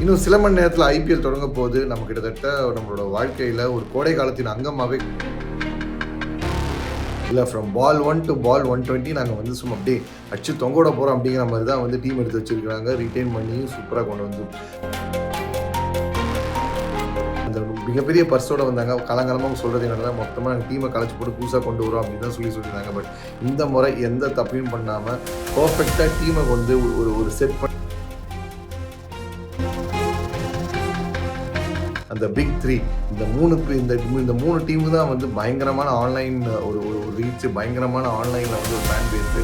இன்னும் சில மணி நேரத்தில் ஐபிஎல் தொடங்க போது நம்ம கிட்டத்தட்ட நம்மளோட வாழ்க்கையில் ஒரு கோடை காலத்தின் அங்கமாகவே இல்லை ஃப்ரம் பால் 1 to பால் 120 நாங்கள் வந்து சும்மா அப்படியே அச்சு தொங்கோட போகிறோம் அப்படிங்கிற மாதிரி தான் வந்து டீம் எடுத்து வச்சிருக்கிறாங்க. ரீட்டைன் பண்ணி சூப்பராக கொண்டு வந்து அந்த மிகப்பெரிய பர்ஸோட வந்தாங்க. காலங்காலமாக சொல்கிறது என்னன்னா, மொத்தமாக நாங்கள் டீமை கலைச்சி போட்டு புதுசாக கொண்டு வரோம் அப்படின்னு தான் சொல்லியிருந்தாங்க. பட் இந்த முறை எந்த தப்பையும் பண்ணாமல் பர்ஃபெக்டாக டீமை வந்து ஒரு செட் பண்ணி அந்த பிக் 3 இந்த மூணு டீமு தான் வந்து பயங்கரமான ஆன்லைன் ஒரு ரீச், பயங்கரமான ஆன்லைனில் வந்து ஒரு ஃபேன் பேஸு.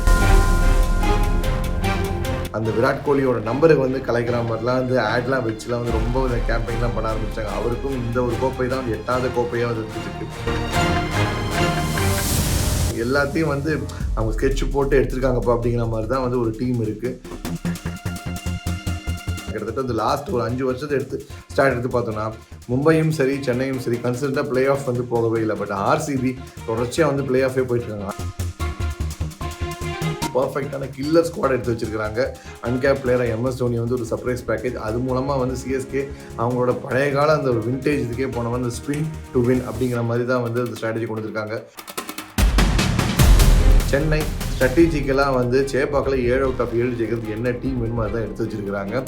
அந்த விராட் கோலியோட நம்பருக்கு வந்து கலைக்கிற மாதிரிலாம் வந்து ஆட்லாம் வச்சுலாம் வந்து ரொம்ப இந்த கேம்பெயின்லாம் பண்ண ஆரம்பிச்சிட்டாங்க. அவருக்கும் இந்த ஒரு கோப்பை தான் வந்து 8வது கோப்பையாக வந்து இருந்துருக்கு. எல்லாத்தையும் வந்து அவங்க ஸ்கெட்ச் போட்டு எடுத்திருக்காங்கப்பா அப்படிங்கிற மாதிரி தான் வந்து ஒரு டீம் இருக்குது. கிட்டத்தட்ட வந்து லாஸ்ட் ஒரு 5 வருஷத்தை எடுத்து பார்த்தோன்னா, மும்பையும் சரி சென்னையும் சரி கன்சிஸ்டண்டாக பிளே ஆஃப் வந்து போகவே இல்லை. பட் ஆர்சிபி தொடர்ச்சியாக வந்து பிளே ஆஃபே போயிட்டுருக்காங்க. பர்ஃபெக்டான கில்லர் ஸ்குவாட் எடுத்து வச்சிருக்காங்க. அன்கேப் பிளேயரை MS தோனி வந்து ஒரு சர்ப்ரைஸ் பேக்கேஜ், அது மூலமாக வந்து சிஎஸ்கே அவங்களோட பழைய கால அந்த ஒரு வின்டேஜ் இதுக்கே போனவங்க அந்த ஸ்பின் டு வின் அப்படிங்கிற மாதிரி தான் வந்து அந்த ஸ்ட்ராட்டஜி கொண்டு வந்திருக்காங்க. சென்னை ஸ்ட்ராட்டஜிக்கெல்லாம் வந்து சேப்பாக்கில் 7 out of 7 ஜெயிக்கிறதுக்கு என்ன டீம் வேணுமோ அதான் எடுத்து வச்சிருக்கிறாங்க.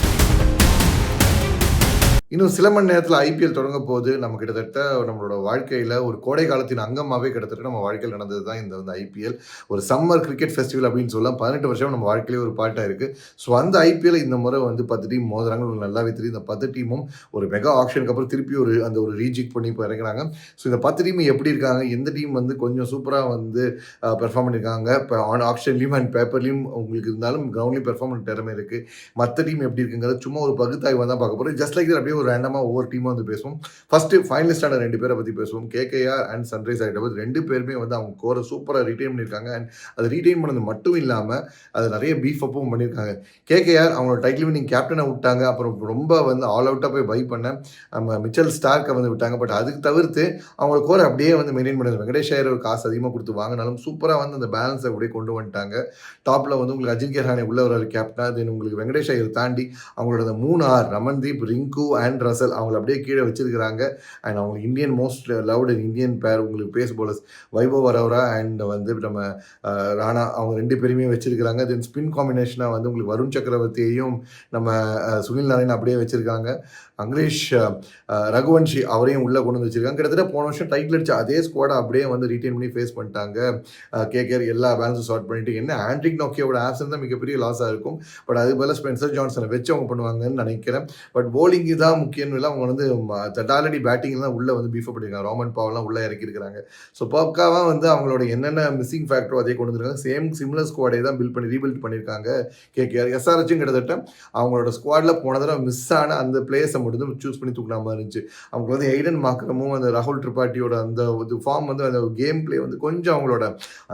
இன்னும் சில மணி நேரத்தில் ஐபிஎல் தொடங்க போது நம்ம கிட்டத்தட்ட நம்மளோட வாழ்க்கையில் ஒரு கோடை காலத்தின் அங்கமாகவே கிட்டத்தட்ட நம்ம வாழ்க்கையில் நடந்தது தான் இந்த வந்து ஐபிஎல். ஒரு சம்மர் கிரிக்கெட் ஃபெஸ்டிவல் அப்படின்னு சொல்லலாம். 18 வருஷம் நம்ம வாழ்க்கையிலே ஒரு பாட்டாக இருக்குது. ஸோ அந்த ஐபிஎல் இந்த முறை வந்து 10 டீம் மோதுறாங்க. நல்லாவே தெரியும். இந்த 10 டீமும் ஒரு மெகா ஆக்ஷனுக்கு அப்புறம் திருப்பி ஒரு ரீஜிக் பண்ணி இப்போ இறங்குறாங்க. ஸோ இந்த 10 டீம் எப்படி இருக்காங்க, எந்த டீம் வந்து கொஞ்சம் சூப்பராக வந்து பெர்ஃபார்ம் பண்ணியிருக்காங்க, இப்போ ஆக்ஷன்லையும் அண்ட் பேப்பர்லையும் உங்களுக்கு இருந்தாலும் கிரவுண்ட்லையும் பெர்ஃபார்ம் பண்ண திறமை இருக்குது. மற்ற டீம் எப்படி இருக்குங்கிறது சும்மா ஒரு பகுத்தாய்வாக தான் பார்க்க போகிறோம். ஜஸ்ட் லைக் அப்படியே ஒரு ரேண்டமாக ஒவ்வொரு டீமும் வந்து பேசுவோம். ஃபர்ஸ்ட் ஃபைனலிஸ்டான 2 பேரை பற்றி பேசுவோம். KKR அண்ட் சன்ரைஸ் ஹைதராபாத் 2 பேருமே வந்து அவங்க கோரை சூப்பராக ரீட்டைன் பண்ணியிருக்காங்க. அண்ட் அது ரீட்டைன் பண்ணது மட்டும் இல்லாமல் அது நிறைய பீஃப் அப்பும் பண்ணியிருக்காங்க. KKR அவங்களோட டைட்டில் வின்னிங் கேப்டனை விட்டாங்க. அப்புறம் ரொம்ப வந்து ஆல் அவுட்டாக போய் பை பண்ண நம்ம மிச்சல் ஸ்டார்க்கை வந்து விட்டாங்க. பட் அதுக்கு தவிர்த்து அவங்களோட கோரை அப்படியே வந்து மெயின்டைன் பண்ணது. வெங்கடேஷ் ஐயர் ஒரு காசு அதிகமாக கொடுத்து வாங்கினாலும் சூப்பராக வந்து அந்த பேலன்ஸை அப்படியே கொண்டு வந்துட்டாங்க. டாப்பில் வந்து உங்களுக்கு அஜின்கே ரஹானே உள்ள ஒரு கேப்டனா, தென் உங்களுக்கு வெங்கடேஷ் ஐயர் தாண்டி அவங்களோட 3 R Ramandeep, Rinku and Russell அவங்களை அப்படியே கீழே வச்சிருக்கிறாங்க. அண்ட் அவங்களுக்கு இந்தியன் மோஸ்ட் லவ்டு இந்தியன் பேர் உங்களுக்கு பேஸ் போலர்ஸ் வைபவ் அரௌரா அண்ட் வந்து நம்ம ராணா அவங்க 2 பேருமே வச்சிருக்கிறாங்க. தென் ஸ்பின் காம்பினேஷனாக வந்து உங்களுக்கு வருண் சக்கரவர்த்தியையும் நம்ம சுனில் நாராயண் அப்படியே வச்சிருக்காங்க. அங்கரேஷ் ரகுவன்ஷி அவரையும் உள்ளே கொண்டு வந்து வச்சிருக்காங்க. கிட்டத்தட்ட போன வருஷம் டைட்டில் அடிச்ச அதே ஸ்குவாடை அப்படியே வந்து ரீட்டைன் பண்ணி ஃபேஸ் பண்ணிட்டாங்க. KKR எல்லா பேலன்ஸும் சார்ட் பண்ணிட்டு என்ன ஆண்ட்ரிக் நோக்கியோட ஆப்சன் தான் மிகப்பெரிய லாஸாக இருக்கும். பட் அது போல் ஸ்பென்சர் ஜான்சனை வச்சு அவங்க பண்ணுவாங்கன்னு நினைக்கிறேன். பட் போலிங்கு தான் முக்கியம் இல்லை. அவங்க வந்து ஆல்ரெடி பேட்டிங் தான் உள்ளே வந்து பீஃப் பண்ணியிருக்காங்க. ரோமன் பாவெல்லாம் உள்ளே இறக்கியிருக்கிறாங்க. ஸோ பக்காவாக வந்து அவங்களோட என்னென்ன மிஸ்ஸிங் ஃபேக்டரோ அதே கொண்டு வந்துருக்காங்க. சிமிலர் ஸ்குவாடே தான் ரீபில்ட் பண்ணியிருக்காங்க KKR. SRHும் கிட்டத்தட்ட அவங்களோட ஸ்குவாடில் போன தடவை மிஸ் ஆன அந்த பிளேயர்ஸை மட்டும் சூஸ் பண்ணி தூக்கின மாதிரி இருந்துச்சு. அவங்க வந்து எய்டன் மார்க்கரமும் அந்த ராகுல் திரிபாட்டியோட அந்த ஃபார்ம் வந்து அந்த கேம் பிளே வந்து கொஞ்சம் அவங்களோட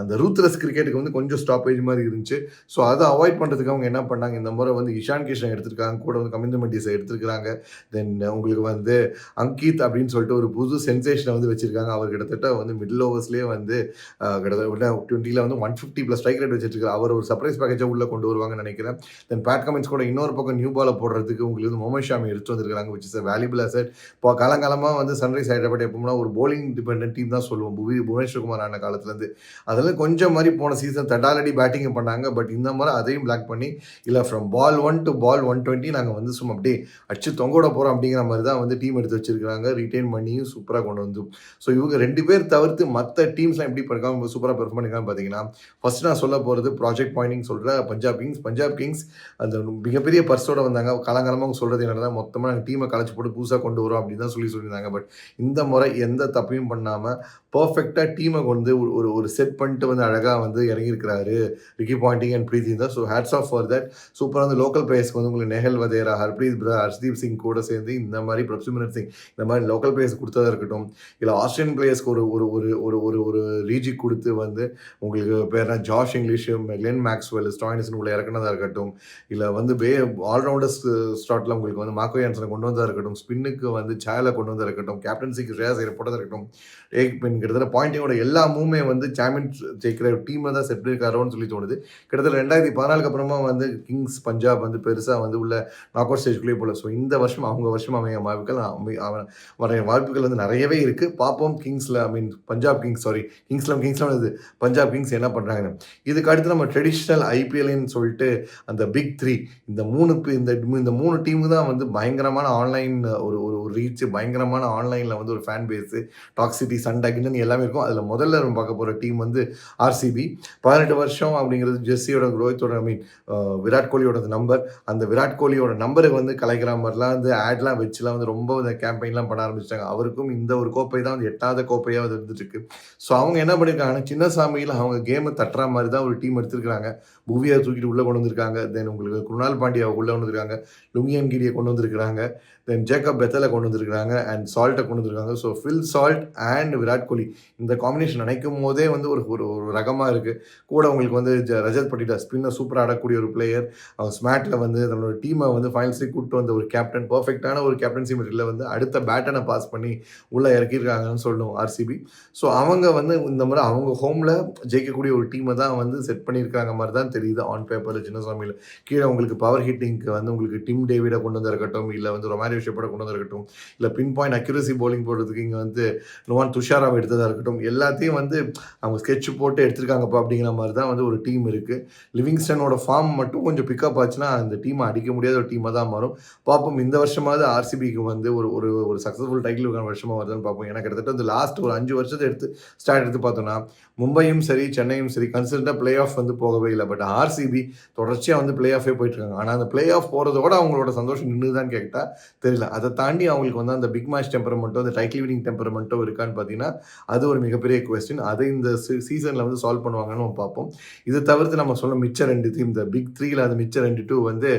அந்த ரூத்லெஸ் கிரிக்கெட்டுக்கு வந்து கொஞ்சம் ஸ்டாப்பேஜ் மாதிரி இருந்துச்சு. ஸோ அதை அவாய்ட் பண்ணுறதுக்கு அவங்க என்ன பண்ணாங்க, இந்த முறை வந்து இஷான் கிஷன் எடுத்திருக்காங்க, கூட வந்து கமிந்த மெண்டிஸை எடுத்திருக்கிறாங்க. தென் உங்களுக்கு வந்து அங்கித் அப்படின்னு சொல்லிட்டு ஒரு புது சென்சேஷனை வந்து வச்சிருக்காங்க. அவர் கிட்டத்தட்ட வந்து மிடில் ஓவர்ஸ்லேயே வந்து கிட்டத்தட்ட 20ல் வந்து 150+ ஸ்ட்ரைக் ரேட் வச்சிருக்காரு. அவர் ஒரு சர்ப்ரைஸ் பேக்கேஜாக உள்ளே கொண்டு வருவாங்கன்னு நினைக்கிறேன். தென் பேட் கமின்ஸ் கூட இன்னொரு பக்கம் நியூ பாலை போடுறதுக்கு உங்களுக்கு வந்து முகமது ஷாமி எடுத்து வந்திருக்காங்க, which is a valuable asset. இப்போ காலங்காலமாக வந்து சன்ரைஸ் ஹைதராபாத் எப்போனா ஒரு போலிங் டிபெண்டன்ட் டீம் தான் சொல்லுவோம். புவனேஸ்வர் குமார் ஆன காலத்துலேருந்து அதெல்லாம் கொஞ்சம் மாதிரி போன சீசன் தடாலடி பேட்டிங் பண்ணாங்க. பட் இந்த மாதிரி அதையும் பிளாக் பண்ணி இல்லை ஃப்ரம் பால் 1 to பால் 120 நாங்கள் வந்து சும்மா அப்படியே அச்சு தொங்கோட போகிறோம் அப்படிங்கிற மாதிரி தான் வந்து டீம் எடுத்து வச்சிருக்காங்க. ரீட்டைன் பண்ணியும் சூப்பராக கொண்டு வந்து ஸோ இவங்க 2 பேர் தவிர்த்து மற்ற டீம்ஸ்லாம் எப்படி பண்ணிருக்காங்க, சூப்பராக பெர்ஃபார்ம் பண்ணிருக்காங்க பார்த்தீங்கன்னா, ஃபர்ஸ்ட் நான் சொல்ல போகிறது ப்ராஜெக்ட் பாயிண்டிங் சொல்கிற பஞ்சாப் கிங்ஸ் அந்த மிகப்பெரிய பர்ஸோட வந்தாங்க. காலங்காலமாக சொல்கிறது என்னன்னா, மொத்தமாக நாங்கள் டீமை கலைச்சி போட்டு புதுசாக கொண்டு வரோம் அப்படின்னு தான் சொல்லியிருந்தாங்க. பட் இந்த முறை எந்த தப்பையும் பண்ணாமல் பர்ஃபெக்டாக டீமை கொண்டு ஒரு செட் பண்ணிட்டு வந்து அழகாக வந்து இறங்கியிருக்கிறாரு ரிக்கி பாயிண்டிங் அண்ட் பிரீத்தி தான். So hats off for that. சூப்பராக வந்து லோக்கல் பிளேயர்ஸ்க்கு வந்து உங்களுக்கு நெஹல் வதேரா, ஹர்ப்ரீத் பிரா, ஹர்ஷ்தீப் சிங் கூட சேர்ந்து இந்த மாதிரி பிரப்சிமரன் சிங் இந்த மாதிரி லோக்கல் பிளேயர்ஸ் கொடுத்ததா இருக்கட்டும், இல்லை ஆஸ்திரேலியன் பிளேயர்ஸ்க்கு ஒரு ஒரு ஒரு ஒரு ஒரு ஒரு ரீஜி கொடுத்து வந்து உங்களுக்கு பேர் என்ன ஜாஷ் இங்கிலீஷ், கிளென் மேக்ஸ்வெல், ஸ்டாயினிசன் உள்ள இறக்குனதா இருக்கட்டும், இல்லை வந்து ஆல்ரவுண்டர்ஸ் ஸ்டார்ட்ல உங்களுக்கு வந்து மார்க்கோ யான்சனை கொண்டு வந்ததா இருக்கட்டும், ஸ்பின்னுக்கு வந்து சாயலை கொண்டு வந்ததா இருக்கட்டும், கேப்டன்சிக்கு ஷ்ரேயாஸ் ஐயரை போட்டதா இருக்கட்டும், கிட்டத்தட்ட பாயிண்டிங்கோட எல்லா மூவுமே வந்து சாம்பியன்ஸ் ஜெயிக்கிற டீமை தான் செட் பண்ணியிருக்காரோன்னு சொல்லி தோணுது. கிட்டத்தட்ட 2014 அப்புறமா வந்து கிங்ஸ் பஞ்சாப் வந்து பெருசாக வந்து உள்ள நாக் அவுட் ஸ்டேஜ்குள்ளேயே போல. ஸோ இந்த வருஷம் அவங்க வருஷம் அமைய வாய்ப்புகள் வந்து நிறையவே இருக்குது. பார்ப்போம் கிங்ஸில் பஞ்சாப் கிங்ஸ் கிங்ஸ்லாம் இது பஞ்சாப் கிங்ஸ் என்ன பண்ணுறாங்கன்னு. இதுக்கு அடுத்து நம்ம ட்ரெடிஷ்னல் ஐபிஎல்னு சொல்லிட்டு அந்த பிக் த்ரீ இந்த மூணு டீமுக்கு தான் வந்து பயங்கரமான ஆன்லைன் ஒரு ஒரு ரீச், பயங்கரமான ஆன்லைனில் வந்து ஒரு ஃபேன் பேஸு, டாக்ஸிட்டி, சண்டை கிண்டன்னு எல்லாமே இருக்கும். அதில் முதல்ல நம்ம பார்க்க போகிற டீம் வந்து ஆர்சிபி. 18 வருஷம் அப்படிங்கிறது ஜெஸ்ஸியோட ரோஹித்தோட விராட் கோலியோட நம்பர். அந்த விராட் கோலியோட நம்பரை வந்து கலைக்கிற மாதிரிலாம் வந்து ஆட்லாம் வச்சுலாம் வந்து ரொம்ப இந்த கேம்பெயின்லாம் பண்ண ஆரம்பிச்சிட்டாங்க. அவருக்கும் இந்த ஒரு கோப்பை தான் வந்து 8வது கோப்பையாக வந்து இருந்துட்டு இருக்கு. ஸோ அவங்க என்ன பண்ணியிருக்காங்கன்னா சின்னசாமியில் அவங்க கேமை தட்டுற மாதிரி தான் ஒரு டீம் எடுத்திருக்கிறாங்க. புவியை தூக்கிட்டு உள்ளே கொண்டு வந்திருக்காங்க. தென் உங்களுக்கு குருணால் பாண்டியாவை உள்ளே கொண்டு வந்திருக்காங்க. லுங்கியன் கிரியை கொண்டு வந்திருக்கிறாங்க. தென் ஜேக்கப் பெத்தலை கொண்டு வந்திருக்காங்க அண்ட் சால்ட்டை கொண்டு வந்திருக்காங்க. So Phil Salt and Virat Kohli இந்த காம்பினேஷன் நினைக்கும் போதே வந்து ஒரு ஒரு ரகமாக இருக்குது. கூட உங்களுக்கு வந்து ரஜத் பட்டிடா ஸ்பின்னை சூப்பராக ஆடக்கூடிய ஒரு பிளேயர். அவங்க ஸ்மார்ட்டில் வந்து தன்னோட டீமை வந்து ஃபைனல்ஸுக்கு கூப்பிட்டு வந்த ஒரு கேப்டன், பர்ஃபெக்டான ஒரு கேப்டன்சி மெட்டீரியல் வந்து அடுத்த பேட்டனை பாஸ் பண்ணி உள்ளே இறக்கியிருக்காங்கன்னு சொல்லணும் ஆர்சிபி. ஸோ அவங்க வந்து இந்த முறை அவங்க ஹோமில் ஜெயிக்கக்கூடிய ஒரு டீமை தான் வந்து செட் பண்ணியிருக்காங்க மாதிரி தான் தெரியுது ஆன் பேப்பரில். சின்னசாமியில் கீழே உங்களுக்கு பவர் ஹிட்டிங்க்கு வந்து உங்களுக்கு டிம் டேவிடை கொண்டு வந்த இருக்கட்டும், இல்லை வந்து ரொமாரியோ ஷெப்பர்டை கொண்டு வந்த இருக்கட்டும், இல்லை பின் பாயிண்ட் அக்யூரசி பவுலிங் போடுறதுக்கு இங்கே வந்து நுவான் துஷாராவை எடுத்ததாக இருக்கட்டும், எல்லாத்தையும் வந்து அவங்க ஸ்கெட்ச் போட்டு எடுத்திருக்காங்கப்பா அப்படிங்கிற மாதிரி தான் வந்து ஒரு டீம் இருக்குது. லிவிங்ஸ்டனோட ஃபார்ம் மட்டும் கொஞ்சம் பிக்கப் ஆச்சுன்னா அந்த டீமை அடிக்க முடியாத ஒரு டீமாக தான் மாறும். பார்ப்போம் இந்த வருஷமாவது ஆர்சிபிக்கு வந்து ஒரு ஒரு ஒரு சக்ஸஸ்ஃபுல் டைட்டிலுக்கான வருஷமாக வருதுன்னு பார்ப்போம். ஏன்னா கிட்டத்தட்ட இந்த லாஸ்ட் ஒரு 5 வருஷத்தை எடுத்து பார்த்தோம்னா மும்பையும் சரி சென்னையும் சரி கன்சிடண்டாக பிளே ஆஃப் வந்து போகவே இல்லை. பட் ஆர்சிபி தொடர்ச்சியாக வந்து பிளே ஆஃபே போயிட்டுருக்காங்க. ஆனால் அந்த பிளே ஆஃப் போகிறதோட அவங்களோட சந்தோஷம் நின்றுதான்னு கேட்டால் தெரியல. அதை தாண்டி அவங்களுக்கு வந்து அந்த பிக் மேட்ச் டெம்பரமெண்ட்டோ அந்த டைட்டில் வினிங் டெம்பரமெண்ட்டோ இருக்கான்னு பார்த்தீங்கன்னா அது ஒரு மிகப்பெரிய கொஸ்டின். அதை இந்த சீசனில் வந்து சால்வ் பண்ணுவாங்கன்னு நம்ம பார்ப்போம். இதை தவிர்த்து நம்ம சொல்ல மிச்ச 2 டீம் இந்த பிக் 3ல அந்த மிச்ச 2 2 வந்து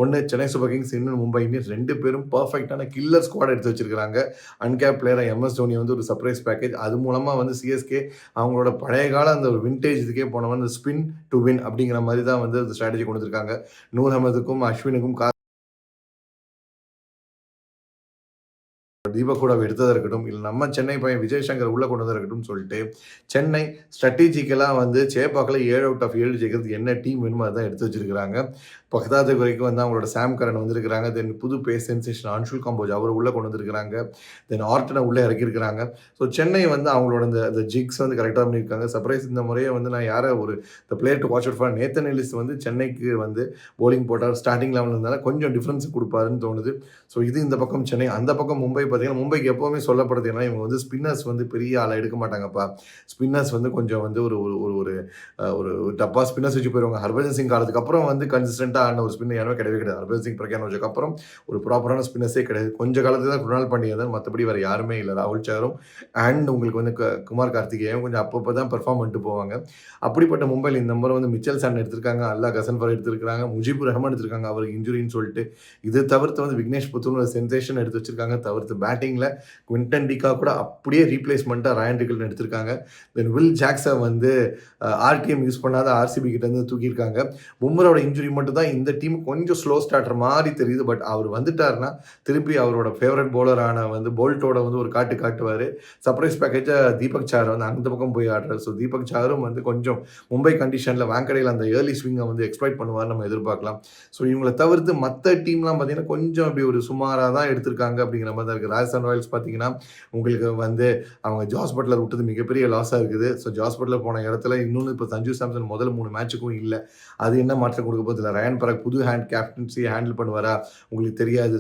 ஒன்று சென்னை சூப்பர் கிங்ஸ், இன்னும் மும்பை இந்தியன்ஸ். 2 பேரும் பர்ஃபெக்டான கில்லர் ஸ்குவாட் எடுத்து வச்சிருக்காங்க. அன்கேப் பிளேயராக எம்எஸ் தோனி வந்து ஒரு சர்ப்ரைஸ் பேக்கேஜ். அது மூலமாக வந்து சிஎஸ்கே அவங்களோட பழைய கால அந்த ஒரு விண்டேஜ் இதுக்கே போனவங்க அந்த ஸ்பின் டு வின் அப்படிங்கிற மாதிரி தான் வந்து அந்த ஸ்ட்ராட்டஜி கொண்டு வந்திருக்காங்க. நூர் அகமதுக்கும் அஸ்வினுக்கும் தீபக் கூட எடுத்ததாக இருக்கட்டும், இல்லை நம்ம சென்னை பையன் விஜய் சங்கர் உள்ளே கொண்டு வந்ததாக இருக்கட்டும் சொல்லிட்டு சென்னை ஸ்ட்ராட்டஜிக்கலாக வந்து சேப்பாக்கில் 7 out of 7 ஜெயிக்கிறதுக்கு என்ன டீம் வேணுமோ அதான் எடுத்து வச்சிருக்கிறாங்க. 10வது வரைக்கும் வந்து அவங்களோட சாம் கரன் வந்திருக்கிறாங்க. தென் புது பேஸ் சென்சேஷன் அன்ஷுல் கம்போஜ் அவர் உள்ளே கொண்டு வந்திருக்கிறாங்க. தென் ஆர்டனை உள்ளே இறக்கியிருக்கிறாங்க. ஸோ சென்னை வந்து அவங்களோட இந்த ஜிக்ஸ் வந்து கரெக்டாக பண்ணியிருக்காங்க. சர்ப்ரைஸ் இந்த முறையை வந்து நான் யாரை இந்த player to watch out for Nathan Ellis வந்து சென்னைக்கு வந்து போலிங் போட்டார். ஸ்டார்டிங் லெவலில் இருந்தாலும் கொஞ்சம் டிஃப்ரென்ஸ் கொடுப்பாருன்னு தோணுது. ஸோ இது இந்த பக்கம் சென்னை. அந்த பக்கம் மும்பை பார்த்தீங்கன்னா மும்பைக்கு எப்போவுமே சொல்லப்படுது ஏன்னா இவங்க வந்து ஸ்பின்னர்ஸ் வந்து பெரிய ஆளை எடுக்க மாட்டாங்கப்பா. ஸ்பின்னர்ஸ் வந்து கொஞ்சம் வந்து ஒரு ஒரு ஒரு டப்பா ஸ்பின்னர்ஸ் வச்சு போயிடுவாங்க. ஹர்பஜன் சிங் காலத்துக்கு அப்புறம் வந்து கன்சிஸ்டண்டாக ஆன ஒரு ஸ்பின்னர் யாருமே கிடையவே கிடையாது. ஹர்பஜன் சிங் பிரக்யான் ரோஜாக்கு அப்புறம் ஒரு ப்ராப்பரான ஸ்பின்னர்ஸே கிடையாது. கொஞ்சம் காலத்துக்கு தான் குருணால் பாண்டியா தான், மற்றபடி வேறு யாருமே இல்லை. ராகுல் சாரும் அண்ட் உங்களுக்கு வந்து குமார் கார்த்திகேயன் கொஞ்சம் அப்பப்போ தான் பெர்ஃபார்ம் பண்ணிட்டு போவாங்க. அப்படிப்பட்ட மும்பையில் இந்த முறை வந்து மிச்சல் சாண்ட் எடுத்திருக்காங்க, அல்லா கசன்ஃபர் எடுத்திருக்காங்க, முஜிபுர் ரஹ்மான் எடுத்திருக்காங்க அவருக்கு இன்ஜுரின்னு சொல்லிட்டு. இது தவிர்த்து வந்து விக்னேஷ் புத்தூர் ஒரு சென்சேஷன் எடுத்து வச்சிருக்காங்க. தவிர்த்து பேட்டிங்கில் குவிண்டன் டிகா கூட அப்படியே ரீப்ளேஸ்மெண்ட்டாக ராயன் டிகல் எடுத்திருக்காங்க. தென் வில் ஜாக்ஸை வந்து ஆர்டிஎம் யூஸ் பண்ணாத ஆர்சிபி கிட்டேருந்து தூக்கியிருக்காங்க. பும்ராவோட இன்ஜுரி மட்டும் தான் இந்த டீம் கொஞ்சம் ஸ்லோ ஸ்டார்டர் மாதிரி தெரியுது. பட் அவர் வந்துட்டாருன்னா திருப்பி அவரோட ஃபேவரட் பவுலரான வந்து போல்ட்டோட வந்து ஒரு காட்டுவார். சர்ப்ரைஸ் பேக்கேஜாக தீபக் சார் வந்து அந்த பக்கம் போய் ஆடுறாரு. ஸோ தீபக் சாரும் வந்து கொஞ்சம் மும்பை கண்டிஷனில் வாங்கடையில் அந்த ஏர்லி ஸ்விங்கை வந்து எக்ஸ்ப்ளாய்ட் பண்ணுவார் நம்ம எதிர்பார்க்கலாம். ஸோ இவங்களை தவிர்த்து மற்ற டீம்லாம் பார்த்தீங்கன்னா கொஞ்சம் அப்படி ஒரு சுமாராக தான் எடுத்திருக்காங்க அப்படிங்கிற மாதிரி தான் இருக்குது. ராஜஸ்தான் ராயல்ஸ் பார்த்தீங்கன்னா உங்களுக்கு வந்து அவங்க ஜாஸ் பட்லர் விட்டது மிகப்பெரிய லாஸாக இருக்குது. ஸோ ஜாஸ் பட்லர் போன இடத்துல இன்னொன்று இப்போ சஞ்சு சாம்சன் முதல் 3 மேட்சுக்கும் இல்லை. அது என்ன மாற்றம் கொடுக்க போதில்லை. ரயான் பராக் புது கேப்டன்சியை ஹேண்டில் பண்ணுவாரா உங்களுக்கு தெரியாது.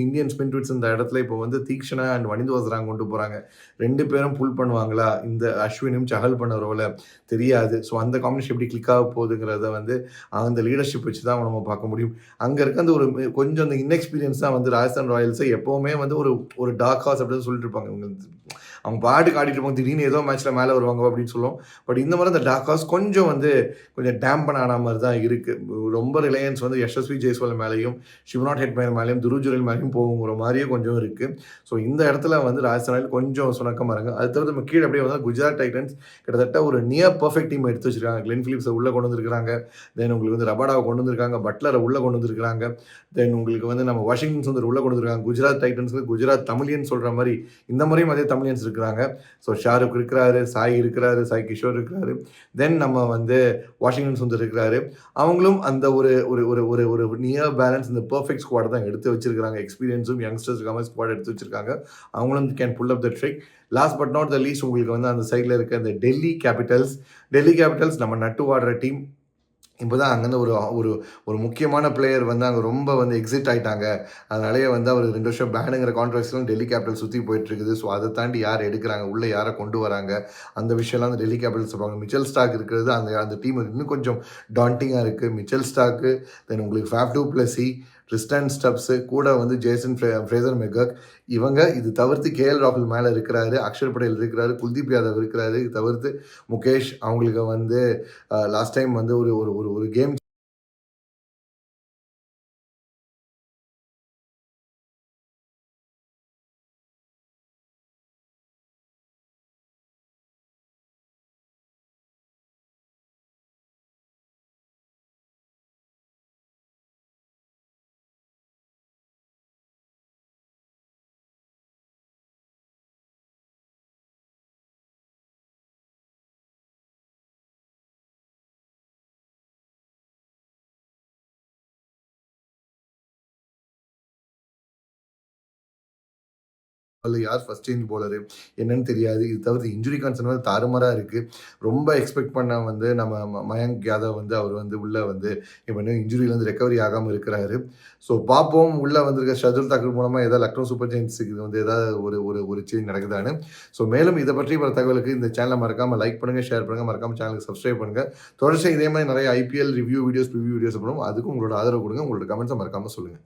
இந்தியன் ஸ்பின் ட்வின்ஸ் இந்த இடத்துல இப்போ வந்து தீக்ஷனா அண்ட் வனிந்து வசராங்க கொண்டு போகிறாங்க. 2 பேரும் புல் பண்ணுவாங்களா இந்த அஸ்வினும் சஹல் பண்ண ரோல தெரியாது. ஸோ அந்த காம்பினேஷன் எப்படி கிளிக் ஆக போகுதுங்கிறத வந்து அந்த லீடர்ஷிப் வச்சு தான் நம்ம பார்க்க முடியும். அங்கே இருக்க அந்த ஒரு கொஞ்சம் அந்த இன்எக்ஸ்பீரியன்ஸ் தான் வந்து ராஜஸ்தான் ராயல்ஸை எப்போவுமே வந்து ஒரு டார்க் ஹார்ஸ் அப்படின்னு சொல்லிட்டு இருப்பாங்க. இவங்க அவங்க பாட்டுக்கு ஆடிட்டு இருப்பாங்க. திடீர்னு ஏதோ மேட்ச்ல மேல வருவாங்க அப்படின்னு சொல்லுவோம். பட் இந்த மாரி அந்த டார்க் ஹார்ஸ் கொஞ்சம் டேம்பன் ஆன மாரி தான் இருக்கு. ரொம்ப ரிலையன்ஸ் வந்து யஷஸ்வி ஜெய்ஸ்வால் மேலயும், சிவநாத் ஹெட்மயர் மேலயும், துருவ் ஜுரேல் மேலயும் போகுங்கிற மாரியே கொஞ்சம் இருக்கு. ஸோ இந்த இடத்துல வந்து ராஜஸ்தான் ராயல்ஸ் கொஞ்சம் சுணக்கமா இருங்க. அது தவிர்த்து நம்ம கீழ அப்படியே வந்தா குஜராத் டைட்டன்ஸ் கிட்டத்தட்ட ஒரு நியர் பெர்ஃபெக்ட் டீம் எடுத்து வச்சிருக்காங்க. கிளென் பிலிப்ஸ உள்ள கொண்டு வந்திருக்காங்க. தென் உங்களுக்கு வந்து ரபாடாவ கொண்டு வந்திருக்காங்க. பட்லர உள்ள கொண்டு வந்திருக்காங்க. தென் உங்களுக்கு வந்து நம்ம வாஷிங்டன் சுந்தர் உள்ள கொண்டு வந்திருக்காங்க. குஜராத் டைட்டன்ஸ்ல குஜராத் தமிழியன் சொல்ற மாரி இந்த முறையும் அதே தமிழியன்ஸ் இருக்கிறாங்க. ஸோ ஷாருக் இருக்கிறாரு, சாய் இருக்கிறாரு, சாய் கிஷோர் இருக்கிறாரு. தென் நம்ம வந்து வாஷிங்டன் சுந்தர் இருக்கிறாரு. அவங்களும் அந்த ஒரு ஒரு ஒரு ஒரு ஒரு நியர் பேலன்ஸ் இந்த பெர்ஃபெக்ட் ஸ்குவாட் தான் எடுத்து வச்சிருக்காங்க. எக்ஸ்பீரியன்ஸும் யங்ஸ்டர்ஸ் இருக்காம ஸ்குவாட் எடுத்து வச்சிருக்காங்க. அவங்களும் can pull up the trick. Last but not the least உங்களுக்கு வந்து அந்த சைடில் இருக்க இந்த டெல்லி கேபிட்டல்ஸ் நம்ம நட்டு ஆடுற டீம். இப்போ தான் அங்கேருந்து ஒரு ஒரு ஒரு முக்கியமான பிளேயர் வந்து அங்கே ரொம்ப வந்து எக்ஸிட் ஆகிட்டாங்க. அதனாலேயே வந்து அவர் 2 வருஷம் பேனுங்கிற கான்ட்ராக்ட்ஸ்லாம் டெல்லி கேபிட்டல் சுற்றி போயிட்டுருக்குது. ஸோ அதை தாண்டி யார் எடுக்கிறாங்க, உள்ளே யாரை கொண்டு வராங்க, அந்த விஷயம்லாம் அந்த டெல்லி கேபிட்டல்ஸ் பார்ப்பாங்க. மிச்சல் ஸ்டார்க் இருக்கிறது அந்த அந்த டீம் இன்னும் கொஞ்சம் டாண்டிங்காக இருக்குது. மிச்சல் ஸ்டார்க்கு, தென் உங்களுக்கு Faf two Blessy, Tristan Stubbs, கூட வந்து ஜேசன் ஃப்ரேசர் மெகக், இவங்க இது தவிர்த்து கேஎல் ராகுல் மேலே இருக்கிறாரு, அக்ஷர் பட்டேல் இருக்கிறாரு, குல்தீப் யாதவ் இருக்கிறாரு. இது தவிர்த்து முகேஷ் அவங்களுக்கு வந்து லாஸ்ட் டைம் வந்து ஒரு ஒரு ஒரு ஒரு கேம் யார் ஃபர்ஸ்ட் சேஞ்ச் பவுலரு என்னன்னு தெரியாது. இது தவிர்த்து இன்ஜுரி கன்சர்ன் வந்து தாறுமாறா இருக்கு. ரொம்ப எக்ஸ்பெக்ட் பண்ண வந்து நம்ம மயங்க் யாதவ் வந்து அவர் வந்து உள்ள வந்து இப்போ இன்னும் இன்ஜுரியிலேருந்து ரெக்கவரி ஆகாம இருக்கிறாரு. ஸோ பார்ப்போம் உள்ள வந்திருக்க ஷர்துல் தாக்கூர் மூலமா ஏதாவது லக்னோ சூப்பர் ஜெயின்ஸுக்கு இது வந்து ஏதாவது ஒரு ஒரு ஒரு சேஞ்ச் நடக்குதான்னு. ஸோ மேலும் இதை பற்றி பல தகவலுக்கு இந்த சேனலை மறக்காம லைக் பண்ணுங்க, ஷேர் பண்ணுங்க, மறக்காம சேனலுக்கு சப்ஸ்கிரைப் பண்ணுங்க. தொடர்ச்சியாக இதே மாதிரி நிறைய IPL review videos, preview videos பண்ணுவோம். அதுக்கும் உங்களோட ஆதரவு கொடுங்க. உங்களோட கமெண்ட்ஸை மறக்காம சொல்லுங்க.